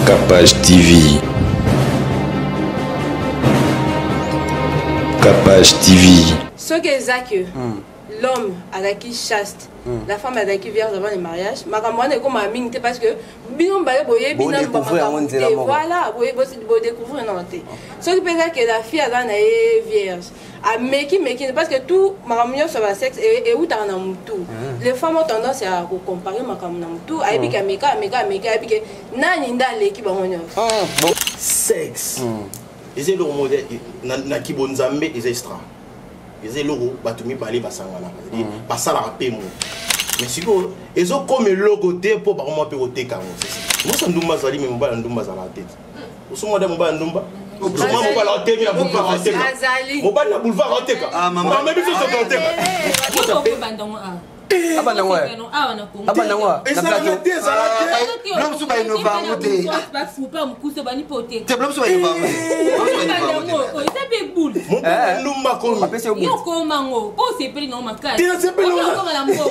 Capage TV. Capage TV. Ce que c'est l'homme à la qui chaste, la femme à la qui vierge avant le mariage, ma camarade est comme ma mine parce que bien voilà, vous découvrir non ce qui peut dire que la fille a vierge. À meki parce que tout ma sur le sexe et où t'en as tout. Les femmes ont tendance à comparer ma camarade tout à épique méca épique nani ndale qui bon sexe. Ils ont le modèle na qui bon zambe ils extra. Ils ont le batumi parler basangana. Passer la paix moi. Mais si vous ils ont comme logo pour par moi péroter quand moi ça ndumba zali mais mobile ndumba za la tête. Usuma de mobile ndumba. Usuma mobile la tête la boulevard la tête. Mobile la boulevard la tête. Ah maman. Mais biso ça la tête. Abana wa. Abana wa. Et ça la tête ça la tête. L'homme sous ba innova muté. Te l'homme sous ba innova. Ndumba ko. Yo ko mango. Ko c'est pris non makala. C'est pris non.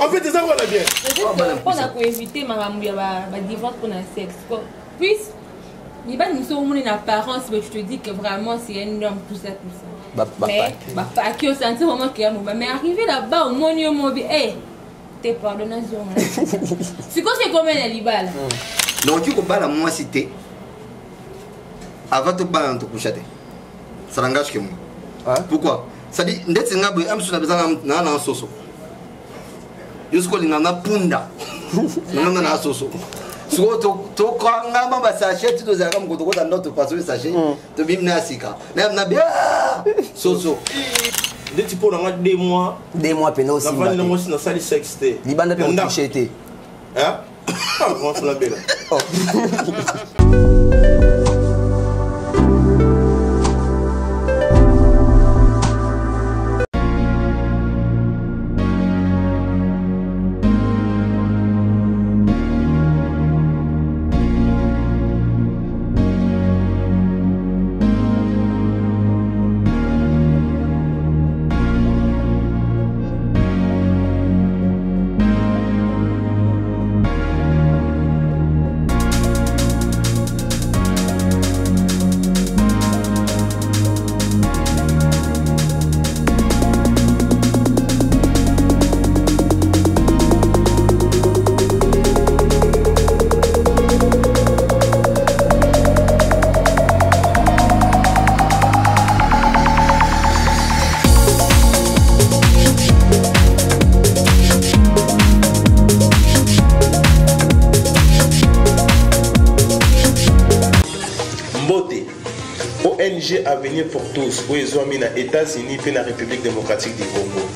En fait ça va bien. On a ko éviter marambu ya ba divorce pour un sexe. Puis il va nous sommes une apparence mais je te dis que vraiment c'est un homme tout ça. Mais pas qui au senti moment qu'il y a mais arrivé là-bas au monio mobi t'es pardonnation. C'est quoi c'est comme un libal. Donc tu comprends la moi cité. Avant de parler en te coucher. Ça n'engage que moi. Pourquoi? Ça dit ndetse ngabo am suna bezana na soso. Jusqu'au lingana punda. Nanga na soso. Sogo to kwanga mama sachet tu doza kama kutokota ndoto paswe sachet to bimna sika. Na bien soso. Des types on a 2 mois. 2 mois pénal aussi. La famille de moi c'est dans salle sexté. Libanda pe on touché été. Hein? Ah, on se la belle. ONG Avenir pour tous, où ils ont mis aux États-Unis et la République démocratique du Congo.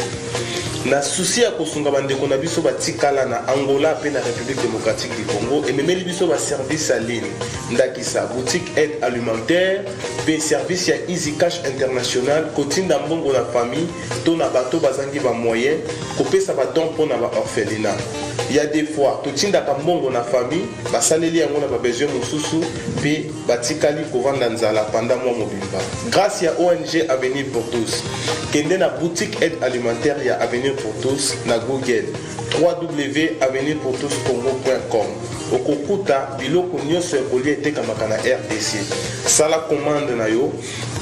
Na souci à kosunga bande qu'on a biso batikala na Angola et la République démocratique du Congo et même biso ba service à ligne ndakisa boutique aide alimentaire pe service ya Easy Cash International kotinda mbongo na famille to na bato bazangi ba moyen kopesa ba don pour na ba orphelinat. Il y a des fois totinda ka mbongo na famille basaleli yango na ba besoin mususu pe batikali kovanda nzala pendant mois mobimba. Grâce à ONG Avenir pour tous kende na boutique aide alimentaire ya Avenir pour tous na Google www.avenirpourtouscongo.com okokuta biloko nyonso ekoli etekamaka na RDC sala commande na yo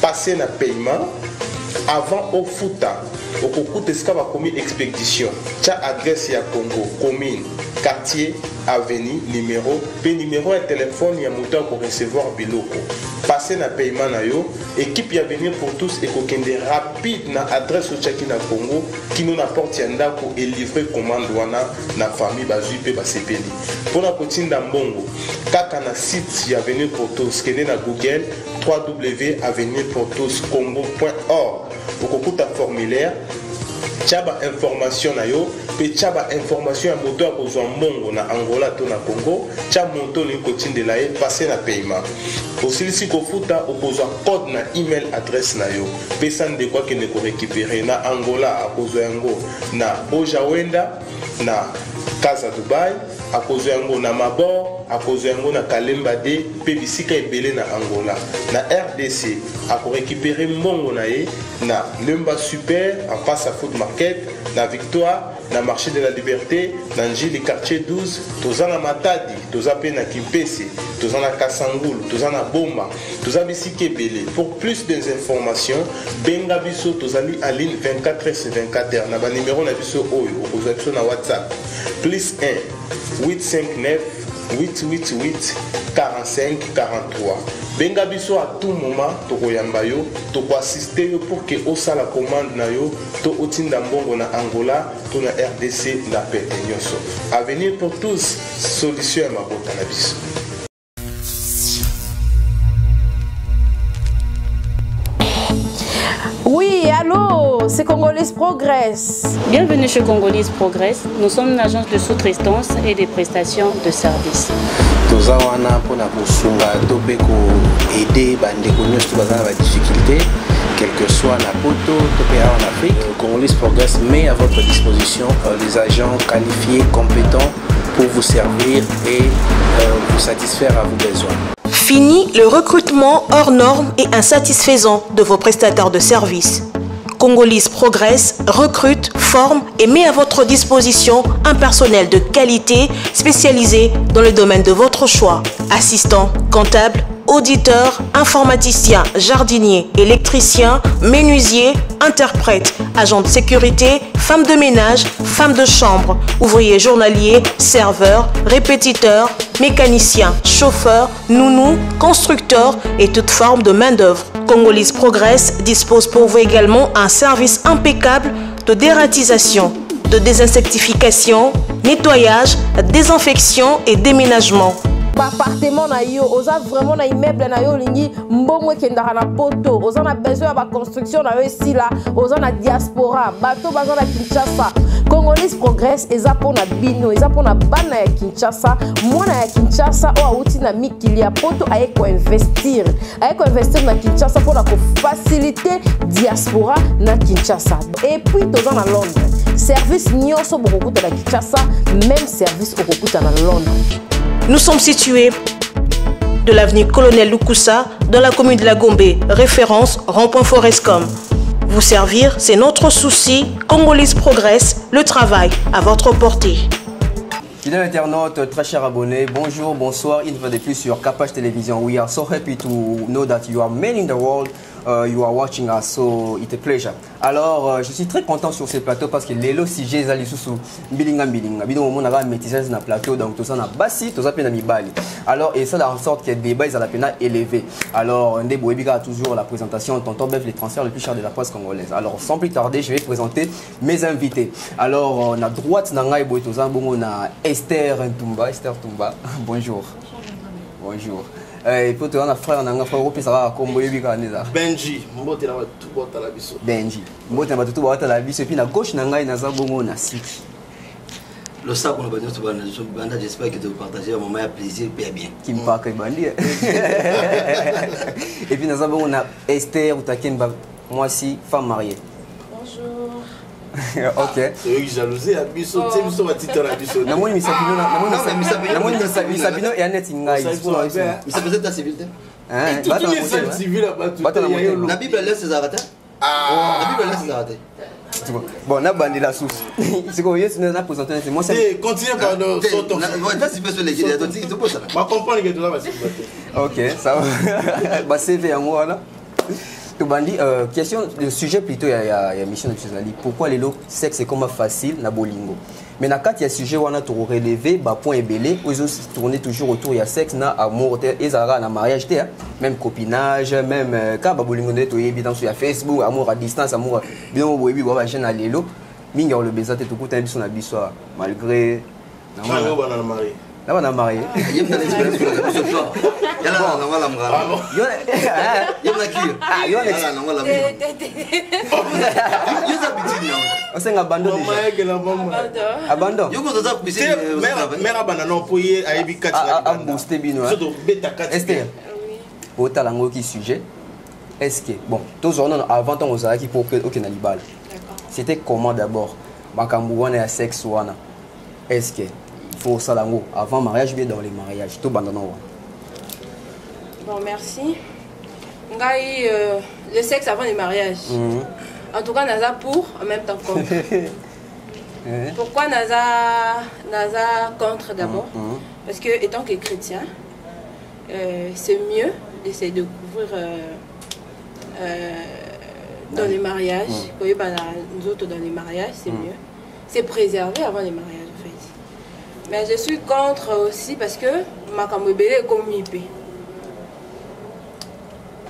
passer na paiement avant ofuta okokuta esika bakomi expédition tia adresse ya Congo commune quartier avenue numéro pe numéro ya téléphone ya moto ko recevoir biloko passer na paiement na yo équipe ya Avenir pour tous ekokende rapide na adresse ochaki na Congo kino na porte ya ndako et livrer commande wana na famille bazui pe basepeli pona kotinda mbongo kaka na site ya Avenir pour tous kende na Google www.avenirpourtouscongo.org okokuta formulaire tchaba information na yo pe tchaba information ya moto ya kozwa mbongo na Angola to na Congo tcha moto li kotindela ye passer na paiement osilisi kofuta okozwa code na email adresse na yo pe sande kwa kene ko récupérer na Angola akozwa yango na Ojawenda na Casa Dubai akozwa yango na Mabor akozwa yango na Kalemba D pe bisika ebele na Angola na RDC ako récupérer mbongo na ye na Lemba Super en face à Food Market na Victoire na marché de la Liberté na Njili quartier 12 toza na Matadi toza pe na Kimpese tozana Kasangulu, tozana Bomba, tozana Sikebele. Pour plus d'informations, benga biso tozali à ligne 24h/24h. Na ba numéro na biso oyo, okozwa biso na WhatsApp. +1 859 888 45 43. Benga biso à tout moment, tokoyamba yo, toko assister yo pour que osa la commande na yo, to otinda mbongo na Angola, to na RDC na pete nyonso. Avenir pour tous, solution à mabota na biso. Oui, allô, c'est Congolese Progress. Bienvenue chez Congolese Progress. Nous sommes une agence de sous-traitance et des prestations de services. Toza wana pona kosunga tope ko aider bandeko nyonso bazana ba difficulté quel que soit la poto tope en Afrique. Congolese Progress met à votre disposition des agents qualifiés, compétents pour vous servir et vous satisfaire à vos besoins. Fini le recrutement hors normes et insatisfaisant de vos prestataires de services. Congolese Progress recrute, forme et met à votre disposition un personnel de qualité spécialisé dans le domaine de votre choix. Assistant, comptable, auditeur, informaticien, jardinier, électricien, menuisier, interprète, agent de sécurité, femme de ménage, femme de chambre, ouvrier journalier, serveur, répétiteur, mécanicien, chauffeur, nounou, constructeur et toute forme de main-d'œuvre. Congolese Progress dispose pour vous également un service impeccable de dératisation, de désinsectification, nettoyage, désinfection et déménagement. Appartement na yo, oza vraiment na immeuble na yo lingi mbongo kendaka na poto, oza na besoin ya construction na yo ici là, oza na diaspora, bato baza na Kinshasa. Congolese Progress eza pona bino, eza pona bana ya Kinshasa, mwana ya Kinshasa o auti na mikili ya poto ayeko investir na Kinshasa pona ko faciliter diaspora na Kinshasa. Et puis toza na Londres. Service nyonso bokokuta na Kinshasa, même service okokuta na Londres. Nous sommes situés de l'avenue Colonel Lukusa dans la commune de la Gombe, référence rond-point Forescom. Vous servir, c'est notre souci. Congolese Progress, le travail à votre portée. Fidèles internautes, très chers abonnés, bonjour, bonsoir, une fois de plus sur Kapach Television. We are so happy to know that you are many in the world. You are watching us, so it's a pleasure. Alors, je suis très content sur ce plateau parce que les si j'ai zali sous bilinga bidon mon aga métissage na plateau donc tout ça na bassi tout ça pena mibali. Alors et ça en sorte que débat ils à la pena élevé. Alors Ndé Boebika a toujours la présentation tonton Bev les transferts les plus chers de la presse congolaise. Alors sans plus tarder, je vais présenter mes invités. Alors on a droite na ngai boy tout ça bon on a Esther Tumba. Bonjour. Bonjour. Et puis on a frère qui sera Benji, mbote na tout bota la biso. Benji, mbote na tout bota la biso et puis na gauche na ngai na za bongo na Siki. Le sac on a besoin de banda, j'espère que tu partager un moment à plaisir et bien. Qui me parle bandi. Et puis na za bongo na Esther Utakemba, moi aussi femme mariée. Bonjour. Ok. C'est eux qui jalousaient à biso, tu sais biso va titre la biso. Na moni misapino na misapino et Annette Ngai. Misapino ta civilité. Hein, tout est civil là-bas. La Bible laisse ses arrêtés. La Bible laisse ses arrêtés. Bon, on a bandé la source. C'est quoi, on a présenté un témoin. Continue par nos sortes. Ma compagne que tu l'as, ok, ça va. Bah, CV à moi là. Bandi, question, le sujet plutôt, il y a mission de Tchizali. Pourquoi les lots sexe est comme facile na bolingo? Mais quand il y a sujet où on a tout relevé, bah point est belé, ils ont tourné toujours autour il y a sexe, na amour, et ça na mariage, même copinage, même quand bah bolingo net, évidemment sur Facebook, amour à distance, amour, bien au oui, bah jeune à l'élo, minga le baiser tout coup un bisou na bissoir, malgré. Là on a marié. Il y a une expérience sur le choix. Il y a là on va la marier. Il y a qui? Ah, il y a là on va la marier. Il y a habitude. On s'est abandonné. Abandon. Yo ko za kubisi. Mère abandon pour y a ebi 4 à booster bino. Esther. Pour talango qui sujet. Est-ce que bon, tous on avant on osait qui pour OK na libal. C'était comment d'abord? Makambu wana ya sexe wana. Est-ce que faut ça avant mariage bien dans les mariages tout bandano. Bon, merci. Ngai le sexe avant les mariages. En tout cas naza pour en même temps contre. Pourquoi naza contre d'abord? Parce que étant que chrétien c'est mieux de se découvrir dans les mariages. Nous autres, dans les mariages, c'est mieux. C'est préservé avant les mariages, en fait. Mais je suis contre aussi parce que ma camobélé est comme Mipé.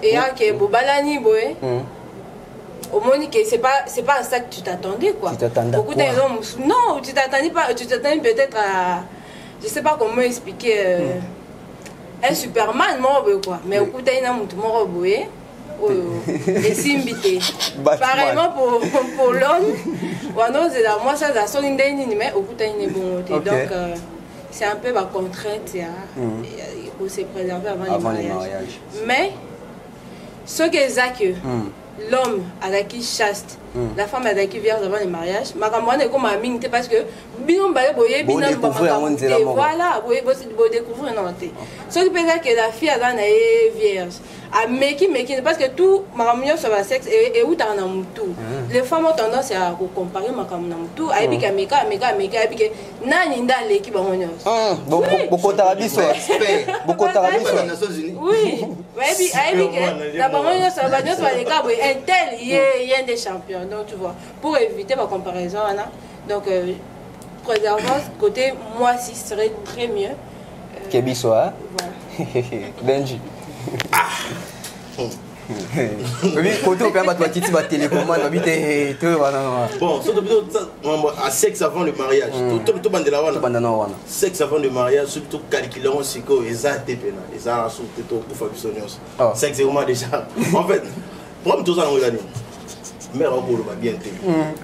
Et là, que Bobalani, boy. Au moins, c'est pas à ça que tu t'attendais, quoi. Tu t'attendais à quoi? Non, tu t'attendais pas. Tu t'attendais peut-être à. Je sais pas comment expliquer. Un Superman, moi, quoi. Mais au coup, tu as un mouton, moi, boy. Et Simbité. Pareillement pour l'homme. Moi, ça, ça sonne mais au coup, tu as une bonne. Donc, c'est un peu ma contrainte. Il faut se préserver avant les mariages. Mais, ce que c'est que l'homme a qui chaste, la femme a qui vierge avant les mariages, ma camarade est comme ma mine parce que voilà, vous découvrir non. Ce qui peut dire que la fille a vierge. Parce que tout maramio sur le sexe et où tu as un moutou. Les femmes ont tendance à comparer ma camarade moutou. Aïe que meka nani ndale qui va monner. Beaucoup d'arabiso. Beaucoup d'arabiso. Oui. Aïe que la maman sur les cas un tel il y a des champions. Donc tu vois, pour éviter ma comparaison, donc préservance côté moi si serait très mieux. Kebiso, hein? Benji. Oui, côté au père, tu vas télécommande, bon, à sexe avant le mariage. Tout sexe avant le mariage, surtout calculer aussi que les ATP, les arraches, pour faire sexe, c'est vraiment déjà. En fait, pour tout ça, on a dit, mais on va bien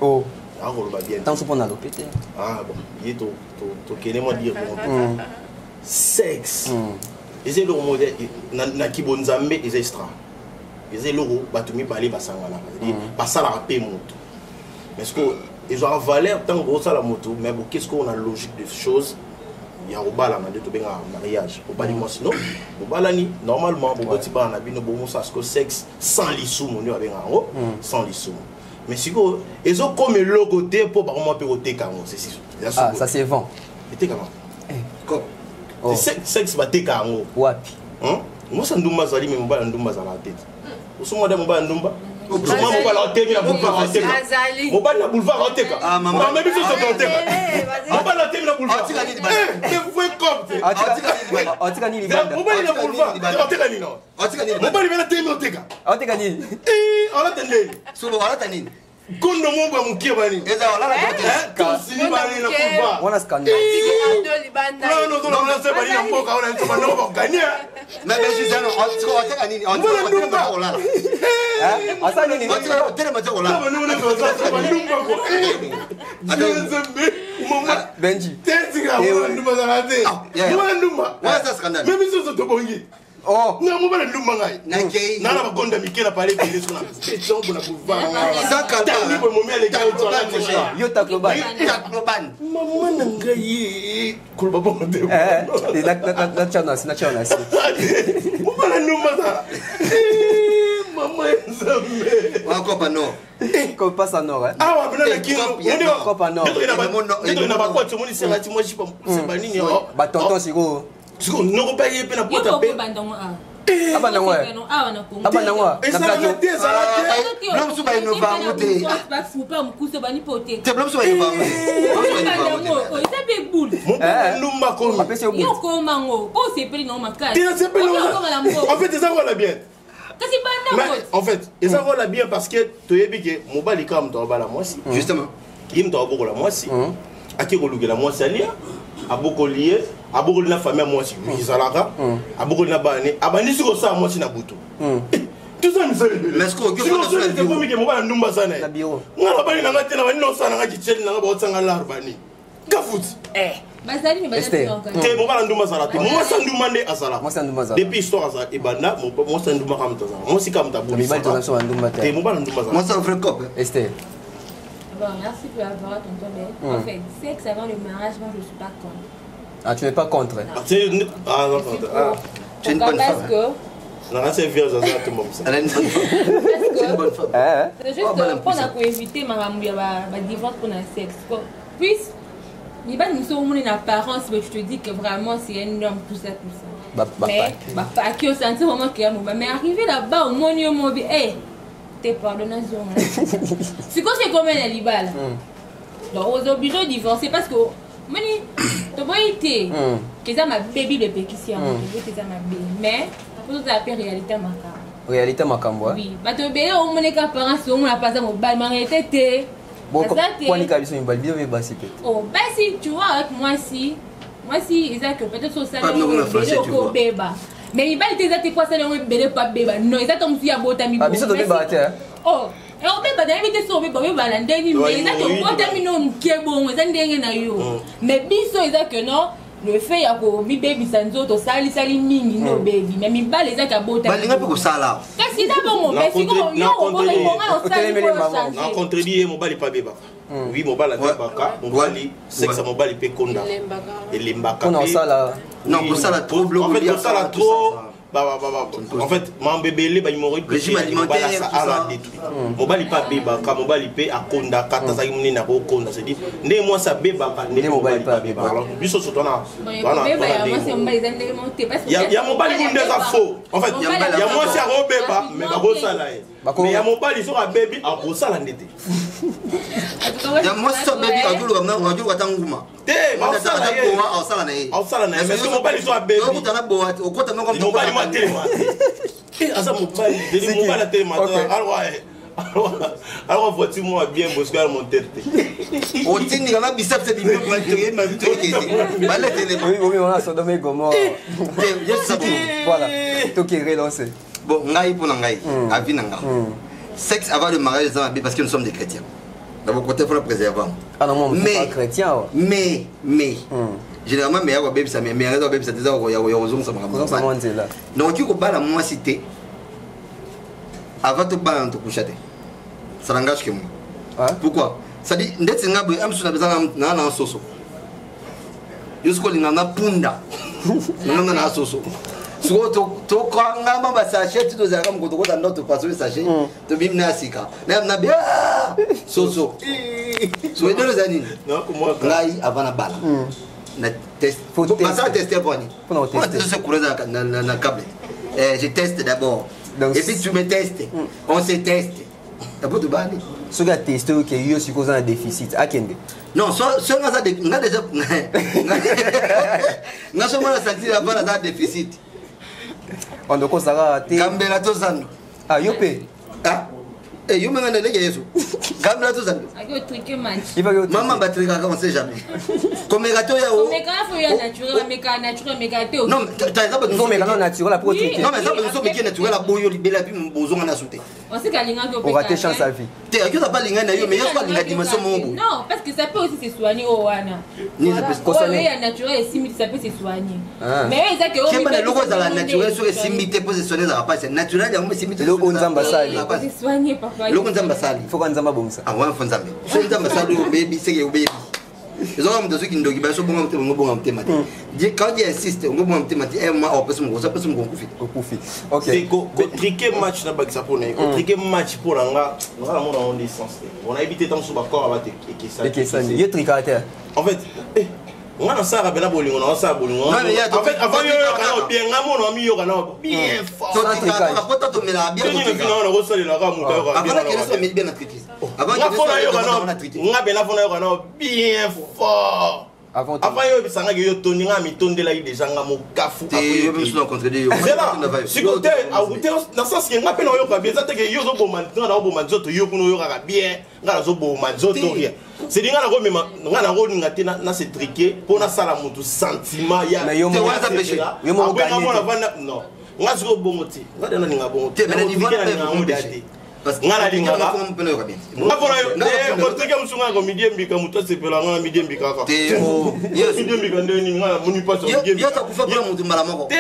oh, on va bien. Tant qu'on a l'opété. Ah bon, il est tout dire sexe. Ils ont le modèle, na kibonzambe ils extra. Ils ont le batumi parler basangana. Passer la paix moto. Est-ce que ils ont valeur tant gros ça la moto, mais qu'est-ce qu'on a logique des choses? Il y a au bala na de to benga mariage. Au bali moi sinon, au balani normalement beaucoup ti ba na bino bomo ça que sexe sans lissou mon avec en haut, sans lissou. Mais si go ils ont comme logo té pour vraiment péroter quand c'est ah ça c'est vent. Était comment? Sexe va te kango. Wapi? Moi ça ndumba zali mais mobala ndumba za la tête. Usuma de mobala ndumba. Usuma mobala la tête na boulevard la tête. Mobala na boulevard la tête. Ah maman. Mais biso ça tête. Mobala la tête na boulevard. C'est vrai comme. Atika ni libanda. Mobala na boulevard. Atika ni non. Atika ni. Mobala na tête na tête. Atika ni. Ala tende. Solo ala tani. Kondo momba mukie bani. Eza wala la tête. Si bani na boulevard. Wana scandale. Non, on a fait bani na mboka on a fait non gagner. Mais je sais non, atika ni. Asa nini? Tele macho ola. Benji. Oh, non, moi je suis là. Je suis là. Je suis là. Je suis là. Non, pas y est, pour ta paix. En fait, ils ont la bien parce que tu es bien. Mon bal est comme toi, la moitié. Justement, il me doit beaucoup la moitié. À qui vous la moitié? À beaucoup lié, à beaucoup de la famille, moi aussi, Mizalaka, à beaucoup de la banne, à banni sur ça, moi aussi, Nabuto. Tout ça, nous sommes les mais ce que je veux dire, c'est que moi, nous sommes les bureaux. Nous avons pas eu la matinée, nous sommes les kitchen, nous avons pas eu l'arbani. Kafout. Bazali, mais Esther. T'es mon bal en Douma Zala. Moi, ça nous demande à Zala. Depuis l'histoire à Ibana, moi, ça nous demande à Zala. Moi, c'est comme ta boule. T'es mon bal en Douma Zala. Moi, ça me fait cop. Esther. Bon, merci pour avoir ton temps. En fait, sexe avant le mariage, moi je ne suis pas contre. Ah, tu n'es pas contre? Ah, non, tu es une bonne femme. Non, c'est vieux, ça c'est bon. Elle est une bonne femme. C'est juste pour éviter ma divorce pour le sexe. Puis, Il va nous sommes une apparence, mais je te dis que vraiment c'est un homme, tout ça. Mais, pas qui au senti vraiment qu'il y a un mais arrivé là-bas, au moins, il m'a hey, t'es pardonné, c'est quoi c'est comme un libal? Donc, on est obligé de divorcer parce que, mani, tu vois, il que ça ma baby de péquissier, que ça ma baby, mais, pour tout à fait, réalité macabre. Réalité macabre, oui. Mais tu vois, on m'a apparence, on m'a passé mon bail, mais réalité, bon, quoi, les cabines sont une balle vidéo, mais bah, c'est peut-être. Oh, bah, si, tu vois, avec moi, si, ils ont que peut-être au salaire, au béba. Mais il va être quoi, ça, on béba, pas béba. Non, ils ont comme si à Botami. Ah, mais ça, tu béba, oh. Et on peut pas d'inviter sur le bébé, mais ils ont que Botami, non, qui est bon, ils ont des mais biso, ils ont que non. Le fait que mi baby sanzo sali mingi no baby mais mi bale za ka bota balinga pe ko sala kasi d'abord mon père siko yo na contredire mon bali pas beba oui mon bali baka mon bali sexe mon bali pe konda elembaka on sala non pour ça la trop bloc en fait pour ça la trop en fait mon bébé les mori régime alimentaire ça détruit mon bali pas beba ka mon bali pe akonda kata za muni na ko konda c'est dit ne moi ça beba ka ne mon bali pas beba alors biso so tona il y a mon bali monde ça faux en fait il y a moi c'est ro beba mais ba ko sala mais il y a mon bali so a baby a ko sala ndete il y a moi ça baby a dulu comme na radio watanguma te ba sala na mais que mon bali so a baby o kutana bo o kota no comme mon bali ma télé asa mon bali de mon bali télé ma alors voici moi bien boscar mon tête o tini kana biceps de bien pour entrer ma vie que balé télé oui on a son domaine comment voilà tout qui est relancé bon ngai pour ngai avis nanga sexe avant le mariage parce que nous sommes des chrétiens d'abord côté faut le préserver ah non moi pas chrétien mais généralement mais ya baby ça mais ya baby ça déjà ya ozong ça là donc tu ko bala moi cité avant de bala to kushate ça n'engage que moi pourquoi ça dit ndetse ngabo amsu na bezana na soso yusko lingana punda na soso so to kwanga mama sachet to za kama kutokota ndo to paso sachet to bimna sika na bia soso so edelo za nini ngai avana bala na test faut passer tester pour ni pour tester couleur na câble je teste d'abord et puis tu me testes on se teste d'abord tu bani so ga tester que yo suppose un déficit akende non so nga déjà nga so mala sentir avant la déficit on doit consacrer te kambela to zando ah yo pe ah et yo mengana leke yeso kambela to zando ayo triquer match maman ba triquer on sait jamais comme gato ya o mais quand faut ya naturel mais gato non tu as pas non mais quand naturel la pour triquer non mais ça peut so naturel la boyo libela puis bozonga na souté on sait qu'alinga on va te chance à vie te ayo ta pas linga na yo mais yo pas linga dimension mombo non parce que ça peut aussi se soigner au wana ni ça peut se concerner ya naturel et simili ça peut se soigner mais ça que on mais le rose à la naturel sur simité pour se soigner ça pas c'est naturel ya simité le onzamba sali se soigner papa le onzamba sali faut qu'on nzamba bomsa ah ouais fonzambe so nzamba sali baby c'est baby ils ont de ceux qui ndoki ba so bonga mtema dit quand il insiste on bonga mtema dit moi on peut se mo ça peut se mo kufi OK c'est ko triquer match na bakisa pour ne ko triquer match pour nga ngala mo dans licence on a évité tant sur ba corps avec et ça il tricateur en fait on a ça rabela bolingo na ça bolingo en fait avant yo kana bien ngamo na mi yo kana bien fort apota to mela bien ko fina na ko sali la ka muta yo avant que ça met bien na critique avant que ça yo kana ngabe na fona yo kana bien fort avant yo bisanga yo toni nga mi tondela yi déjà nga mo kafu yo même sur contre yo si côté a route na sens que ngabe na yo ka bien ça te que yo zo boma na boma zoto yo kuno yo ka bien nga zo boma zoto rien c'est dit nga na ko mema nga na ko ngate na se triquer pour na sala mutu sentiment ya mais yo mo ça péché yo mo gagner non nga zo bongo ti nga na ninga bongo te mais ni vona na ngati parce que ngala linga ba ko mpeno yo ka bien nga bona yo ko triquer musunga ko midie mbika mutu sepela nga midie mbika ka te yes midie mbika ndeni nga muni paso midie yo ta kufa kwa mutu mala moko te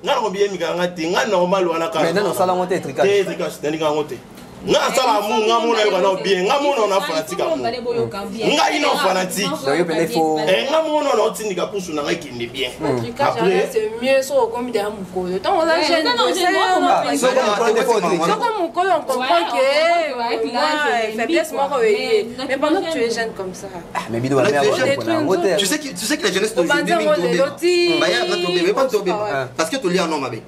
nga ko midie mbika nga te nga normal wana ka mais non sala ngote tricage te tricage ndeni nga ngote nga sala mu nga mu na yo na bien nga mu na fanatique nga ino fanatique nga mu na tindika pusu na ngai kinde bien après c'est mieux so comme de mukolo tant on a jeune non so comme mukolo on comprend que faiblesse moi mais pendant que tu es jeune comme ça mais bido la mère tu sais que la jeunesse d'aujourd'hui parce que tu lis en homme avec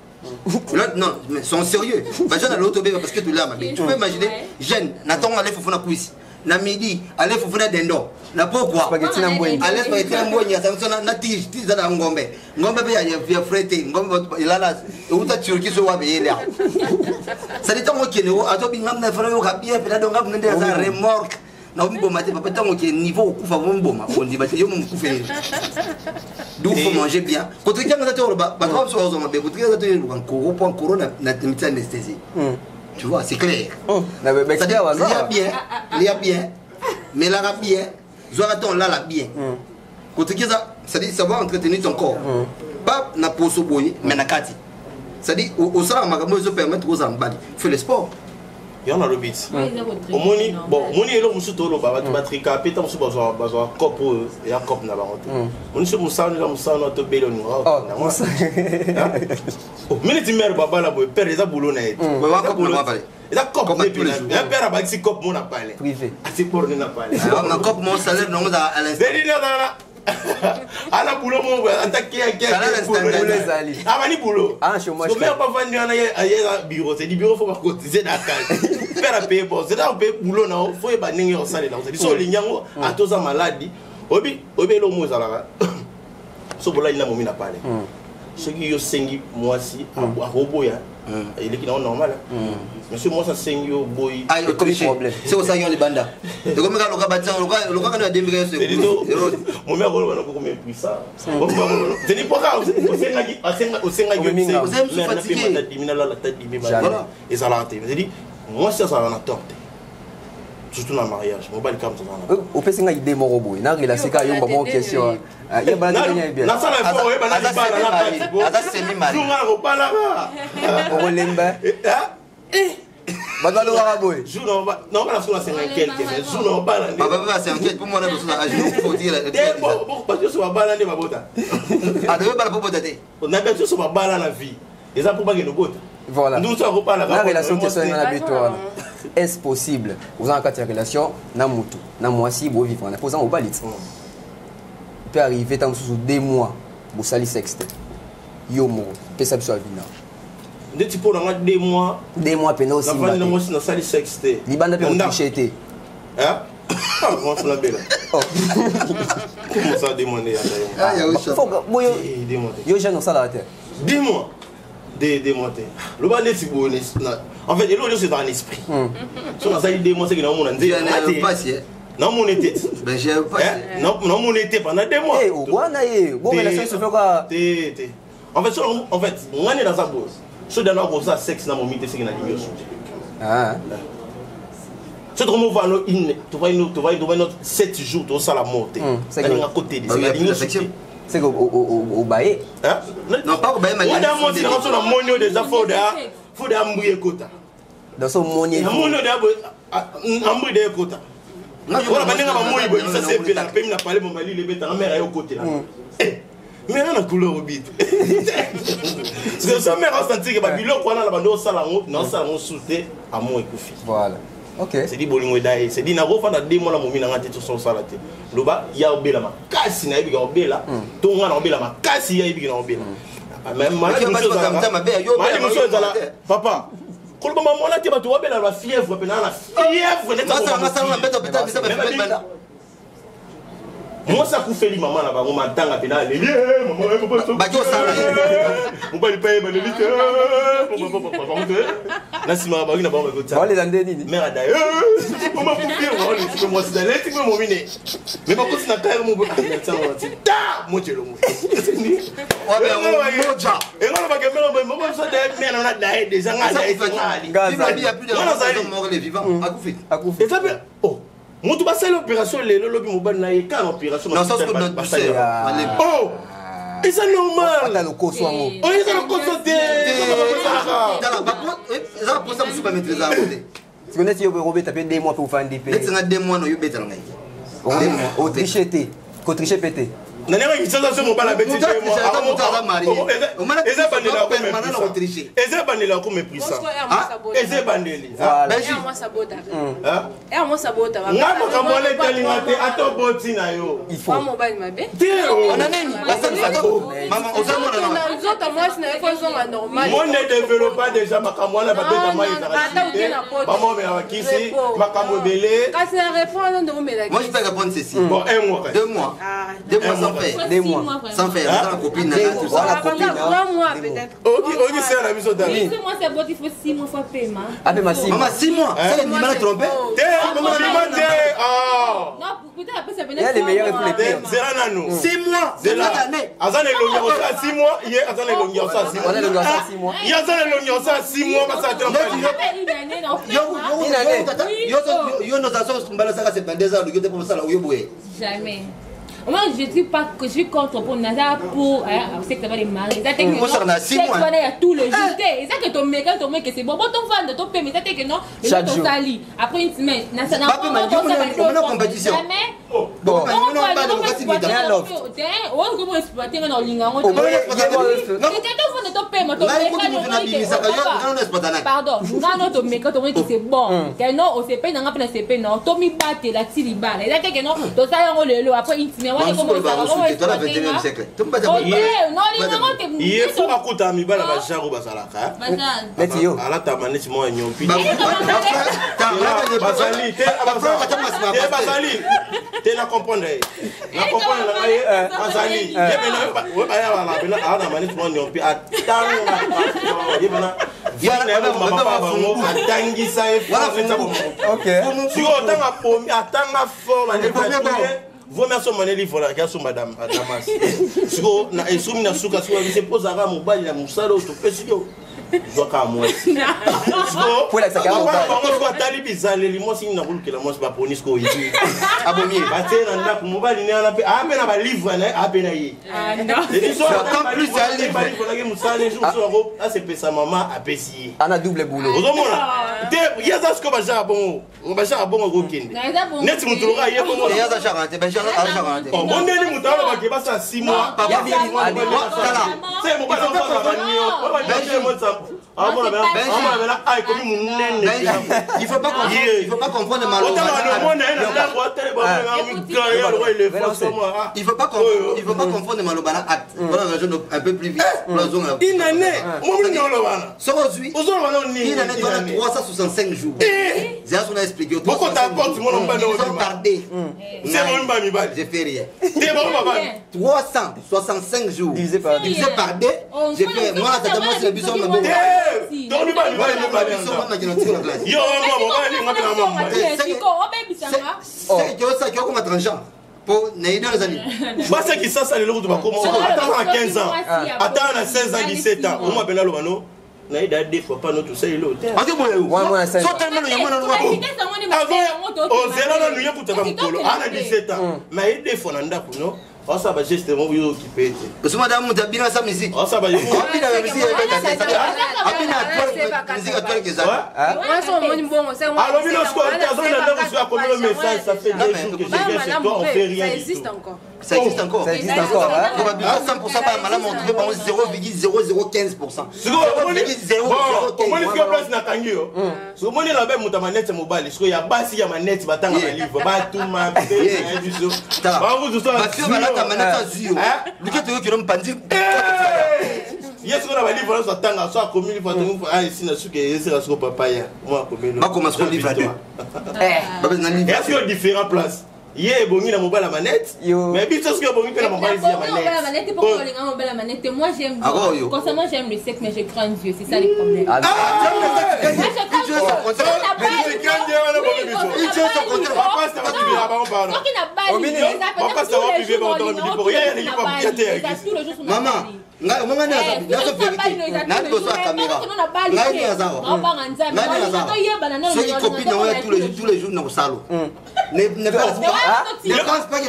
non, mais sont sérieux. Jeune à l'auto parce que tu l'as. Tu peux imaginer, jeune, n'attend aller pour faire cuisse. Na midi, aller pour faire dendo. Na pourquoi? Aller spaghetti na mbonyi, ça na tige na ngombe. Ngombe ya frete, ngombe ilala, uta turki so wa beyela. Ça dit tant que ne ato bingam na fera yo kapia pela donga ngende za remorque. Na mboma te papa tant que niveau kufa mboma, on dit ba yo mkufe. D'où faut manger bien. Quand tu regardes ça, corona na anesthésie. Tu vois, c'est clair. C'est-à-dire, il y a bien, mais là bien, Zoraton là bien. Quand tu regardes ça, c'est-à-dire savoir entretenir ton corps. Pas na poso boy, mais na kati. C'est-à-dire, au ça, ma gamme se permettre aux ambali. Fais le sport. Il y en a le bit. Au moni, bon, moni est là, monsieur Tolo, batterie capée, tant que bazoa cop et un cop n'a pas rentré. On se moussa, nous sommes notre belle noire. Mais les mères, baba, la boue, père, les aboulonnais. Il a cop, un père a bâti cop, mon appel. Privé. C'est pour nous appel. Ma cop, mon salaire, non, à l'instant. À la boulot, mon attaqué à quelqu'un. Ah, mani boulot. Ah, chez moi, je ne peux pas vendre un bureau. C'est du bureau, il faut pas cotiser dans la case. Faire un payer bon. C'est un payer boulot, il faut pas aller en salle. C'est ça, les gens, à tous les malades. Obi, le mot, ça là. Ce boulot, il n'a pas parlé. Ce qui est 5 mois si, à robot, il est normal. Monsieur, moi, ça 5 boy. Ah, il y a problème. C'est au Sayon, les bandas. Et comme le gars bâti, le gars a démigré. Mon mère, on va combien plus ça. C'est n'est pas grave. Au Sénat, vous êtes fatigué. Et ça l'a été. J'ai dit, moi, ça va en tort. Surtout dans le mariage. Mon bal comme ça. Au fait, c'est une idée morobo. Il y a une question. Il y a une question. Non, ça va faire. Il y a c'est mi-mari. On va l'emba. Badalo Araboy. Non, on va la faire 50 quelques. On va la faire 50 pour moi, il faut dire. Parce que ça va balader ma botte. Ah, devait pas la botte. On a bien sûr, ça va balader la vie. Et ça pour pas que nous botte. Voilà. Nous sommes pas la relation qui est habituelle. Est-ce possible? Vous avez une relation, Namutu, Namoisi, vous vivez en posant au balit. Il peut arriver tant sous 2 mois, vous salissez sexte. Yomo, peut ça sur la vie. Des types dans 2 mois. 2 mois, pénal aussi. Nous salissez sexte. Liban a pu tricher. Hein? Comment ça la belle? Comment ça demander? Ah, il y a aussi. Yo, j'ai non ça la terre. 2 mois. Des mois. Le bas c'est bon. En fait, l'eau c'est dans l'esprit. Si on a ça 2 mois, c'est que nous on a dit. Non, mon été. Ben j'ai pas. Non, mon été pendant 2 mois. Eh, ouana ye. Bon, relation se fait quoi? En fait, on est dans un boss. Ce dans un boss sexe dans mon mité c'est qu'il a dit. Ah. Ce que nous voyons, tu vas notre 7 jours, tu vas la monter. C'est à côté de ça. C'est au bail. Non, pas au bail, mais on a monté dans son monio des affaires, faut d'ambouiller quota. Dans son monio. Ambouiller des quotas. On a pas de ça c'est la paix, n'a pas les moments, les bêtes, la mère est au côté là. Mais on a couleur au bit. C'est que sa mère a senti que Babylone, on a la bande au salon, non, ça on soutient à mon écoufi. Voilà. Ok. C'est dit bolingo d'ailleurs. C'est dit na go fana 2 mois la momi na ngati to so salate. Loba ya obela ma kasi na ibiga obela. To nga na obela ma kasi ya ibiga na obela. Même malade monsieur zala. Papa. Kolba maman la te ba to obela la fièvre pe na la fièvre net. Ça on appelle hôpital ça va. Moi ça coup fait maman là ba on m'entend pe na le maman ba jo ça là. On va le payer ba le lit. Là si ma ba na ba ko ta. On les andé nini. Mère d'ailleurs. On m'a coupé moi c'est d'aller tu me miner. Mais pas quand na ka mo ba ta mo telo mo. Ouais ben moja. Et on va que me ça de mais on a d'ailleurs des gens à d'ailleurs. Il y a plus de gens morts les vivants. Akoufi. Et ça oh. Moi, tu vas faire l'opération, le lobby m'a banni quand l'opération. Non, ça c'est notre boucher. Oh, et c'est normal. On a le cours soit on est dans le cours sauté. Dans la bague, ça pour ça me super maîtriser à côté. Tu connais si Robert t'as 2 mois pour faire un DP. Tu as 2 mois, non, tu as 2 mois. Autriche, Autriche pété. nani ngikitsaza so mobala beti moi eza bandela ko méprisant eza bandeli moi sabota ngama kamole talinga te atoboti na yo il faut mobali mabe maman ozamona na nzoto moi sina ko zonga normal monde développa déjà makamwana babeta mai za maman me akisi makambo belé kasi na répondre ndo mela moi je peux répondre ceci bon 1 mois 2 mois 2 mois sans faire 2 mois sans faire ça la copine tout ça la copine 3 mois peut-être ok c'est la mission d'amis moi c'est bon il faut 6 mois faut paiement maman 6 mois ça il m'a trompé maman non peut-être après ça venait les meilleurs pour les pires zera nanu 6 mois c'est l'année azana longia osa 6 mois hier azana longia osa 6 mois on a longia osa 6 mois hier azana longia osa 6 mois parce que yo nos assos mbala ça c'est 22 ans yo te pour ça là yo boye jamais. Moi, je ne dis pas que je suis contre pour Nada pour. C'est que tu vas les marier. Ça, il y a tout le jour. C'est ça que ton mec, c'est bon. Bon, ton fan de ton père, mais ça, que non. Chaque jour. Après une semaine, on a compétition. Jamais. Bon, pardon, c'est bon. Non, on s'est payé dans la CP, non. Tommy Baté, la Tiliba. Et là, que non, tout ça, on le après une semaine. Dans le 21e siècle. Il faut écouter à Mibala Bacharo Basalaka. À ta manette, moi, n'y a plus. Basali, tu n'as compris. Tu n'as compris. Basali, vous merci maneli voilà qui a sous madame Damas siko na esumi na suka siko se posa ga mobali na musalo to pesiko zoka moi siko pour la sakara on va tali bizaleli moi sini na bulukela moi ba poni siko yi abomie ba tena ndako mobali ne ana pe amena ba livre na apena yi non c'est ça en plus ça livre pour la musale jour so a se pesa maman apesi ana double boulot ozomona te yaza siko ba ja bon ko kende net mutuluka ye bon yaza charante ben charante bon ndeni mutalo ba ke ba sa 6 mois papa c'est mon papa va venir il faut pas comprendre Malobana. Il faut pas confondre Malobana acte. Voilà la raison un peu plus vite. Une année. Une année dans 365 jours. J'ai on a expliqué. Pourquoi t'apportes mon nom pas tardé. C'est mon bami bal. J'ai fait rien. T'es bon papa. 365 jours divisé par 2. J'ai fait moi la tête moi c'est le bison de bon. Donc pas yo c'est que ça qui comme tranchant pour n'aider les amis. Moi c'est qui ça le logo de comment attends à 15 ans. Attends à 16 ans 17 ans. On m'appelle le bano. Na ida des fois pas notre c'est l'autre. Ati boye. So tellement le yamana no. Oh zéro no nuye kutaka mkolo. Ana 17 ans. Na ida des fois na ndako no. Ça va justement vous occuper. Parce que madame vous bien sa musique. Ça va. Musique actuelle que ça. Moi son mon bon c'est moi. Alors nous ce qu'on a besoin de vous comme le message ça fait des jours que je viens chez toi on fait rien. Ça existe encore. Ça existe encore. Ça existe encore hein. Probablement 100% par madame on trouve par 0,0015%. C'est quoi on dit 0,015. On dit que place na kangio. So moni la be muta manette mobile so ya basi ya manette batanga ba livre ba tout ma ba vous tout ça. Ta manette zio. Luka te ki rompandi. Yes on a ba livre so tanga so akomi livre to ah ici na suke ese la so papa ya moi akomi. Ma commence ko livre 2. Baba na livre. Est-ce que différentes places Yé bongi na mobile la manette. Mais bien sûr que bongi na mobile la manette. Pourquoi les gars mobile la manette moi j'aime. Concernant j'aime le sexe mais je crains Dieu, c'est ça le problème. Maman, ngai mama na za na so vérité na ndo so caméra ngai na za so qui copine na tous les jours na kusalo ne pense pas que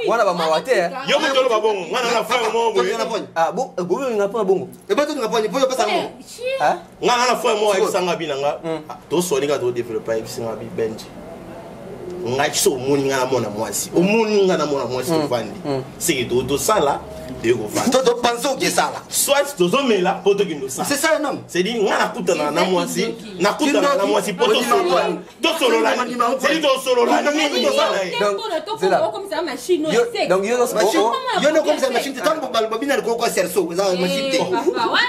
wana ba mawate yo mutolo babongo ngana na frère mo boye ah bon boye ngapa bongo e ba to ngapa ni boye pesa mo ngana na frère mo ekisanga binanga to so ninga to développer ekisinga bi benji ngai so moni ngana mona mwasi o moni ngana mona mwasi to vandi c'est to sala de go vandi to penso que sala soit to zo mela poto kindo sala c'est ça non c'est dit ngana kutana na mwasi na kutana na mwasi poto solo la c'est dit to solo la ni to sala donc yo no comme ça machine tant pour bal bobina ko serso za machine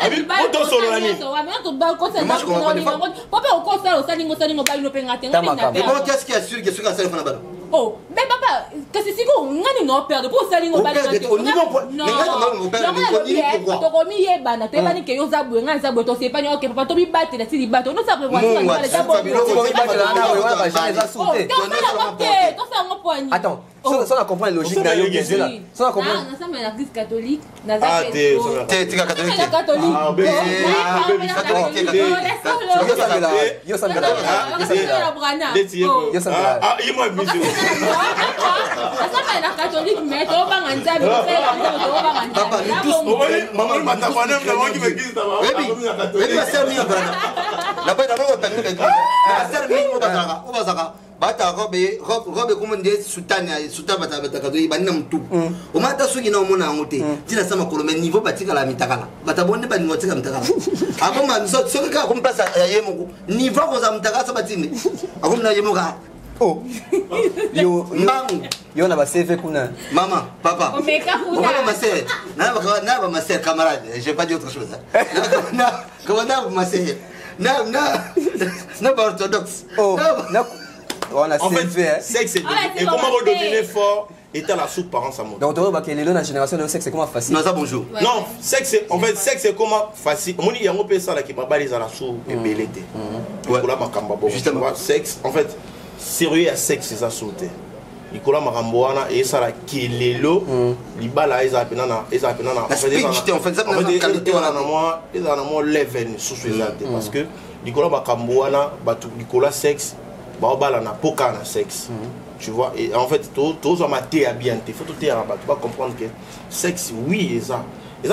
abi poto solo la ni qu'est-ce qui assure que ce que ça fait là-bas oh mais papa que c'est si qu'on ngani no perdre pour ça lingo bali au niveau non to komi yeba na te bani ke yo zabwe ngani zabwe to c'est pas OK papa to bi battre la si bato no sabre moi ça les zabwe attends ça on comprend la logique na yo que là ça on comprend ça mais l'église catholique na ah t'es catholique yo sangala ça la catholique mais to banga nzabe to banga papa nous tous maman mata kwa nem na wangi l'église ta baby la sœur mia brana la baby d'abord ta l'église la sœur mia obazaka bata robe comme des soutane souta bata kadoyi banina mtu o mata suki na omona ngote tina sama kolome niveau batika la mitakala bata bonne ba ningo tika mitakala ako man so ka ko mpasa yemoko niveau ko za mitakala sa batine ako na yemoka oh yo na ba CV kuna maman papa on meka kuna ma sœur na ba ma sœur camarade je vais pas dire autre chose na comment na ma sœur na ba orthodoxe na on a en fait sexe et comment redevenir fort étant la sous-parence à moi. Donc on voit que les la génération de sexe c'est comment facile. Non ça bonjour. Non, sexe en fait sexe c'est comment facile. Moi il y a un peu ça là qui m'a balayé à la sous et belleté. Pour la makamba bon. Justement sexe en fait sérieux à sexe c'est ça sauter. Nicolas Maramboana et ça la kilelo libala ils appellent en fait ça qualité on a moi ils en moi level sous parce que Nicolas Maramboana batu Nicolas sexe baobala na poka na sexe tu vois et en fait tous ont maté à bien il faut tout dire tu vas comprendre que sexe oui et ça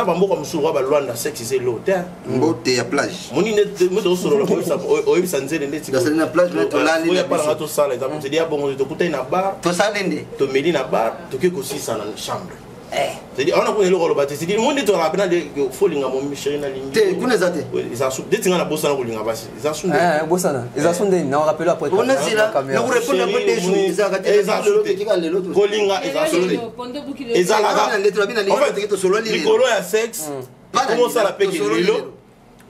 bambo comme sur roi balwanda sexe c'est l'hôtel mbote ya plage moni ne me do solo la ça o sanze ndé ti na plage mais to la ni pas rato ça là c'est dire bon to kutai na bar to sa ndé to meli na bar to ke ko si ça na chambre c'est-à-dire on a connu le rôle bâti c'est-à-dire monde to rapena de folinga mo chéri na ligne te kuna zate ils sont des tinga na bossa na kolinga basi ils sont bossa ils sont des na on rappelle après on est là na ko répondre après des jours ils ont raté les kolinga ils sont en fait Nicolo ya sexe comment ça la paix lelo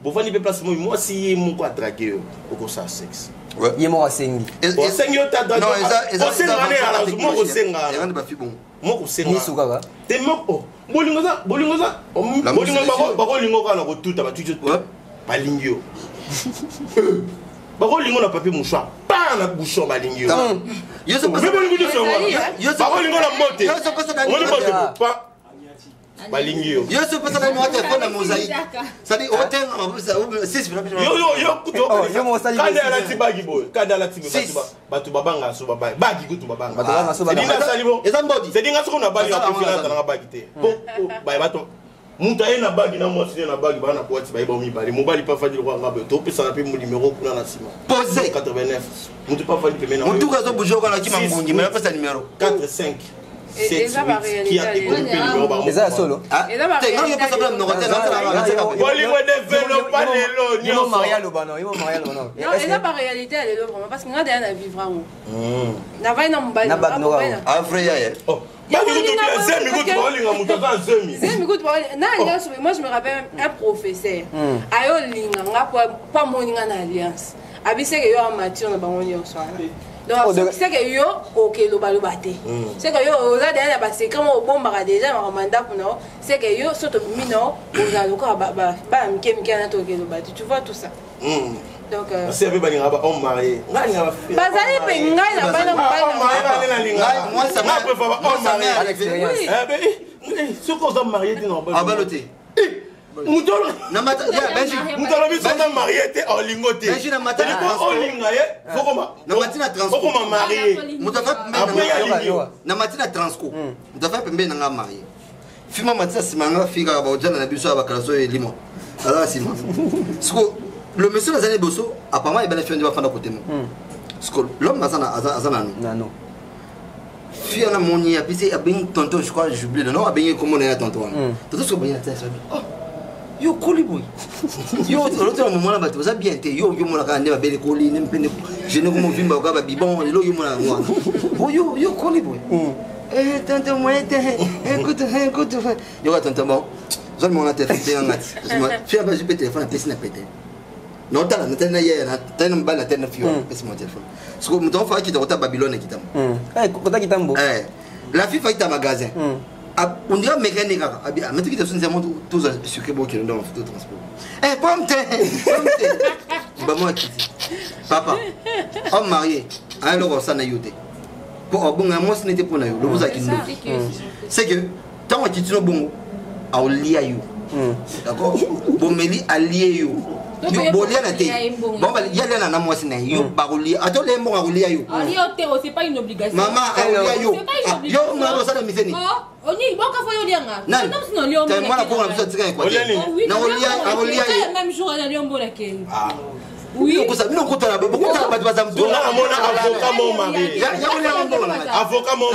bon fani pe place moi si mon ko attraquer au ça sexe ouais yemo asengi asengi ta da non ça c'est ngane ala mo ko senga ngane ba fi bon moko senga ni suka te moko bolingo za bako lingo kana ko tuta ba tutu balingio bako lingo na papier mouchoir pas na bouchon balingio yo so pas bako lingo na mote yo so pas on ne pas balingio yo so pas na mote ko na mosaïque ça dit hôtel 6 yo mo sali kada la tibagi boy kada la tibagi batu babanga so babanga bagi kutu babanga dina salibo ezambodi c'est dinga so na bagi na profila na bagi te ba bato muta ena bagi na mo sine na bagi bana ko ati ba iba mi bali mobali pa fadi ko ngabe to pesa na pe mo numéro kuna na sima posé 89 mutu pa fadi pe mena mutu ka zo bujo kana ki mangungi mais pesa numéro 4 5 c'est qui a développé le numéro mais ça solo ah t'es non pas problème non il faut marier le bano non et là par réalité elle est là vraiment parce que on a déjà vivre na vai na mbali ah vrai ya moi je me rappelle un professeur ayo linga nga pas moninga na alliance abise que yo amateur na bango nyonso donc c'est que yo OK loba te c'est que yo oza derrière ba secret mo bomba déjà ma mandat pour non c'est que yo soto mino oza loka ba mike na to OK loba tu vois tout ça donc c'est avec balinga ba on marié ngani nga ba bazali pe ngai na bana moi ça m'a on marié Ce qu'on a marié, tu n'as pas. Ah, baloté. Moutolo. Namata. Moutolo, mais ça a marié, t'es en lingoté. Benji, Namata. En lingoté. Faut qu'on m'a. Namatina transco. Faut qu'on m'a marié. Namatina transco. Mutafa pembe nanga marié. Fima matisa simanga fika ba ojana na biso abakalaso elimo. Alors sima. Siko le monsieur Lazane Bosso apparemment il bénéficie de va faire côté moi. Siko l'homme azana non. Fille na moni a pissé a bien tonton je crois j'oublie le nom a bien comment on est tonton. Tonton ce bien tête. Oh. Yo koli boy. Yo l'autre moment là tu vas bien te yo mona ka ne ba bele koli ne mpende. Je ne comme vimba ka ba bibon le yo mona moi. Oh yo koli boy. Tonton moi écoute yo ka tonton bon. Zone mon téléphone ngati. Fille ba jipe téléphone a pissé na pété. Non t'as na ya na t'as une balle na tête na fille pissé mon téléphone. Ce que mon enfant qui dans Babylone qui tam. Kota kitambo. La fille fait un magasin. On dirait mécanique. Mais tu qui te souviens tous sur que bon qui dans le transport. Pomme bah moi qui papa homme marié alors ça n'a yoté pour bon moi ce n'était pas na yo le vous a qui c'est que tant que tu no bon a lié yo d'accord bon meli a lié yo yo bolia na te bon ba yalla na moi ce n'est yo ba lié attends les mots a lié yo c'est pas une obligation maman a lié yo yo moi ça na miseni oni boka fo yo lianga non sinon lion t'es moi la pour la petite quoi na on lié même jour na lion bola ke oui non ko tala beaucoup tala ba za mto na mona avocat mon mari ya avocat mon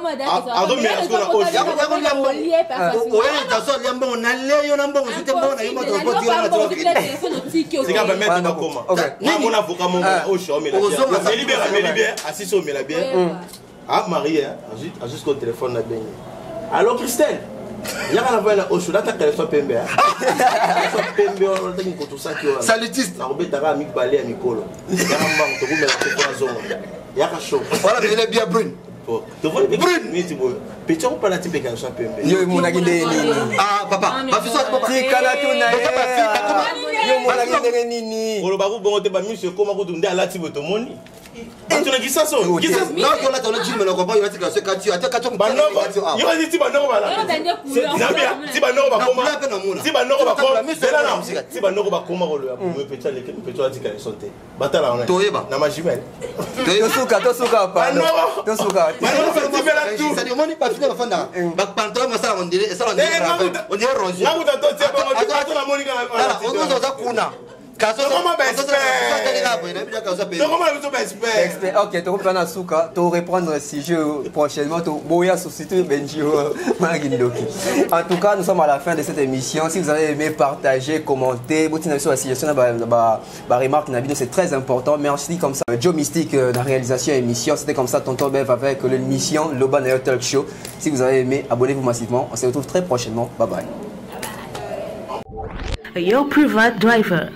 mari ado me asko na oshi oya ta so liambo na leyo na mbongo sute mbona yimo transport yo na to c'est quand même mettre comment na mona avocat mon mari oshi o me la bien assis au me la bien ah Marie a jusqu'au téléphone na bien allô Christelle yaka na voila oshi la ta téléphone pembe pembe on ta ko tout ça qui on salutiste na robeta ka mi balé à mikolo yaka mbango to kumela ko zongo yaka show voilà il est bien brune to voit brune mi tibo petit on pas la type quand ça pembe yo mo na ginde nini ah papa ma fille papa ti kana tu na yo mo na ginde nini olo ba ko bongo te ba monsieur comment ko tunde ala tibo to moni tu n'as ça son non tu l'as ton gym mais comprend il va te casser quand tu as quand tu il va dire ti ba no ba la ti ba no ba koma ti ba no ba koma ti ba no ba koma ko le mo petit le petit a dit qu'elle sauter batala on na ma jumelle to suka pa to suka ça dit moni pas finir fanda ba pantalon ça on dirait rose na uta to ti ba to na moni ka on ça kuna ok, tu reprends Souka, tu reprendre le sujet prochainement, tu boya substituer Benji Magindoki. En tout cas, nous sommes à la fin de cette émission. Si vous avez aimé partager, commenter, vous avez sur la situation, remarque, c'est très important. Merci comme ça. Joe Mystique, la réalisation émission, c'était comme ça, Tonton Bev avec l'émission Loban Air Talk Show. Si vous avez aimé, abonnez-vous massivement. On se retrouve très prochainement. Bye bye. Your Private Driver.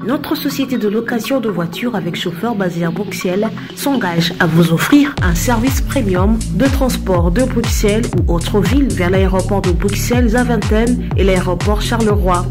Notre société de location de voitures avec chauffeur basée à Bruxelles s'engage à vous offrir un service premium de transport de Bruxelles ou autre ville vers l'aéroport de Bruxelles-Zaventem et l'aéroport Charleroi.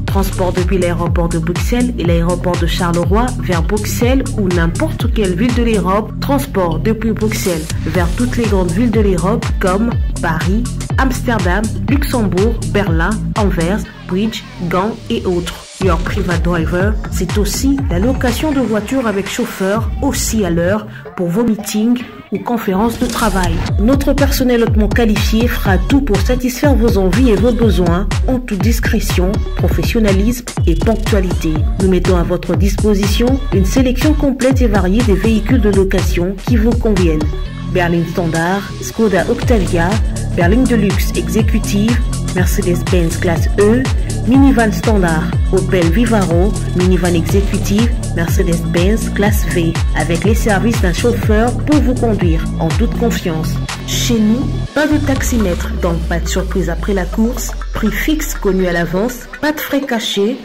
Transport depuis l'aéroport de Bruxelles et l'aéroport de Charleroi vers Bruxelles ou n'importe quelle ville de l'Europe. Transport depuis Bruxelles vers toutes les grandes villes de l'Europe comme Paris, Amsterdam, Luxembourg, Berlin, Anvers, Bridge, Gand et autres. Your Private Driver, c'est aussi la location de voitures avec chauffeur aussi à l'heure pour vos meetings ou conférences de travail. Notre personnel hautement qualifié fera tout pour satisfaire vos envies et vos besoins en toute discrétion, professionnalisme et ponctualité. Nous mettons à votre disposition une sélection complète et variée des véhicules de location qui vous conviennent. Berline Standard, Skoda Octavia, berline de luxe exécutive, Mercedes-Benz classe E, minivan standard, Opel Vivaro, minivan exécutive, Mercedes-Benz classe V, avec les services d'un chauffeur pour vous conduire en toute confiance. Chez nous, pas de taximètre, donc pas de surprise après la course, prix fixe connu à l'avance, pas de frais cachés,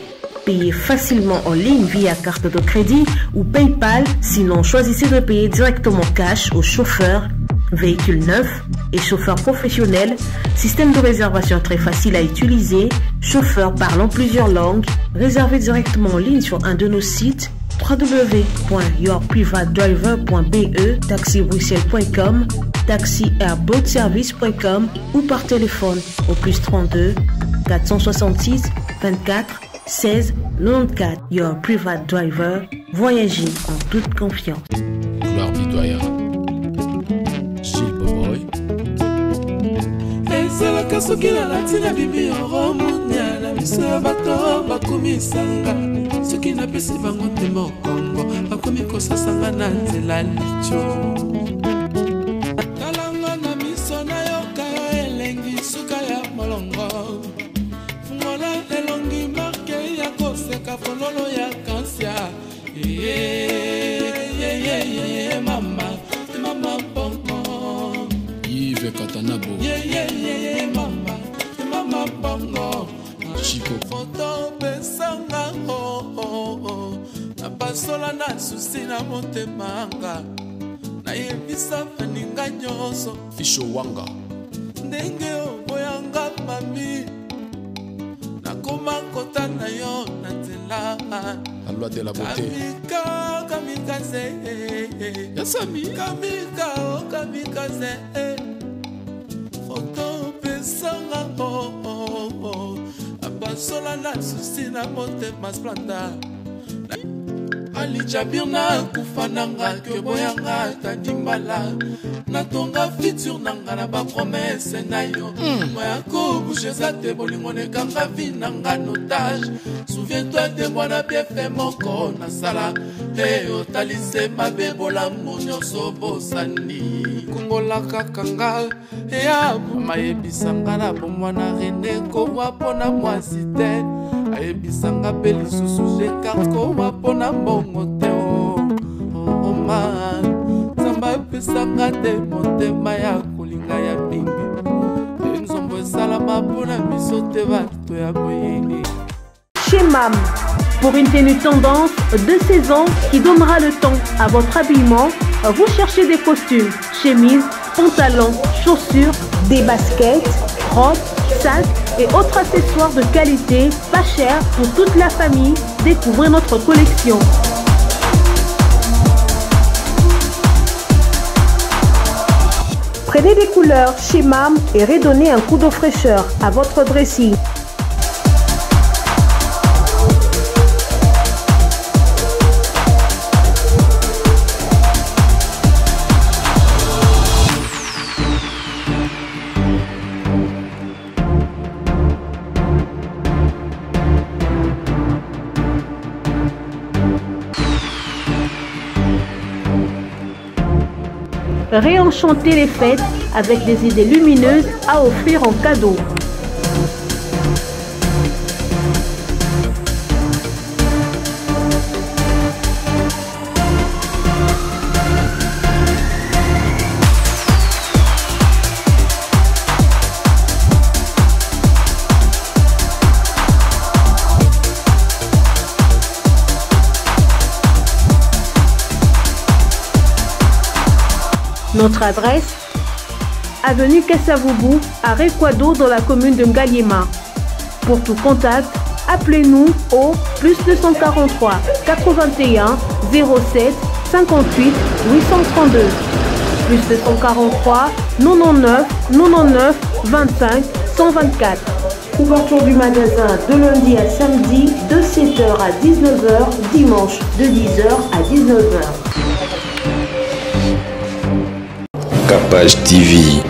payez facilement en ligne via carte de crédit ou PayPal, sinon choisissez de payer directement cash au chauffeur. Véhicule neuf et chauffeur professionnel, système de réservation très facile à utiliser, chauffeur parlant plusieurs langues, réservez directement en ligne sur un de nos sites www.yourprivatedriver.be, taxibruxelles.com, taxiairboatservice.com ou par téléphone au +32 466 24 16 94. Your private driver, voyagez en toute confiance. Gloire Bidoya, Gilles Boboy. Ezalaka soki nalatina bibi oromunya na miso ya bato bakumisanga soki napesi bango te mokongo bakomi kosasanga na nzela licho talanga na miso na yoka yo elengi suka ya molongo fungola elongi marke ya koseka fololo ya kansia mama mama bongo Yves Katanabo mama mama bongo Chico foto pesanga na basola na susi na motemanga na yebisa faninga nyoso Fisho Wanga ndenge oboyanga mami nakoma kota na yo na nzela La loi de la beauté kamikaze Yasami kamikaze foto pesanga abasola na susi na motema splanda alijabir na kufa nanga kyoboyanga tandimbala natonga futur nanga na bapromese na yo moya kobushe eza te bolingo nekanga vi nanga notage souviens-toi de mwana biefe moko nasala te otalise mabe bolamu nyonso bosani kongolaka kanga eya mayebisanga na bomwana rene kowa mpona mwasi te ayebisanga mpe lisusu jekarte kowa mpona mbongo te man nzambe apesanga te motema ya kolinga ya mingi enzombo esalama mpona biso te bato ya boyini. Chez MAM, pour une tenue tendance de saison qui donnera le temps à votre habillement, vous cherchez des costumes, chemises, pantalons, chaussures, des baskets, robes, sacs et autres accessoires de qualité, pas cher pour toute la famille. Découvrez notre collection. Prenez des couleurs chez MAM et redonnez un coup de fraîcheur à votre dressing. Réenchanter les fêtes avec des idées lumineuses à offrir en cadeau. Notre adresse, avenue Kassavoubou, à Rekwado dans la commune de Ngaliema. Pour tout contact, appelez-nous au +243 81 07 58 832. +243 99 99 25 124. Ouverture du magasin de lundi à samedi de 7h à 19h, dimanche de 10h à 19h. Capage TV.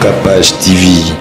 Capage TV.